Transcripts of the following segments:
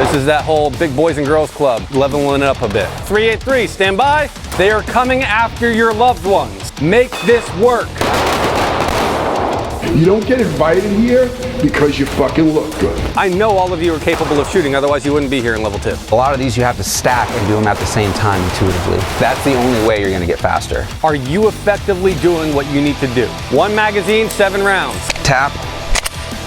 This is that whole big boys and girls club, leveling it up a bit. 383, stand by. They are coming after your loved ones. Make this work. You don't get invited here because you fucking look good. I know all of you are capable of shooting, otherwise you wouldn't be here in level 2. A lot of these you have to stack and do them at the same time intuitively. That's the only way you're gonna get faster. Are you effectively doing what you need to do? 1 magazine, 7 rounds. Tap,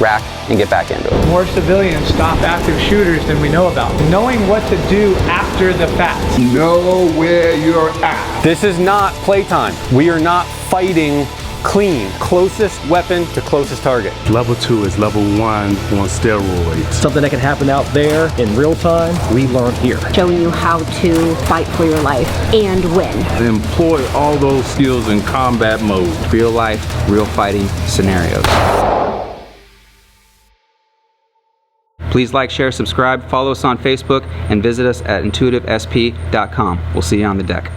rack, and get back into it. More civilians stop active shooters than we know about. Knowing what to do after the fact. Know where you're at. This is not playtime. We are not fighting clean. Closest weapon to closest target. Level 2 is level 1 on steroids. Something that can happen out there in real time, we learn here. Showing you how to fight for your life and win. Employ all those skills in combat mode. Real life, real fighting scenarios. Please like, share, subscribe, follow us on Facebook, and visit us at intuitivesp.com. We'll see you on the deck.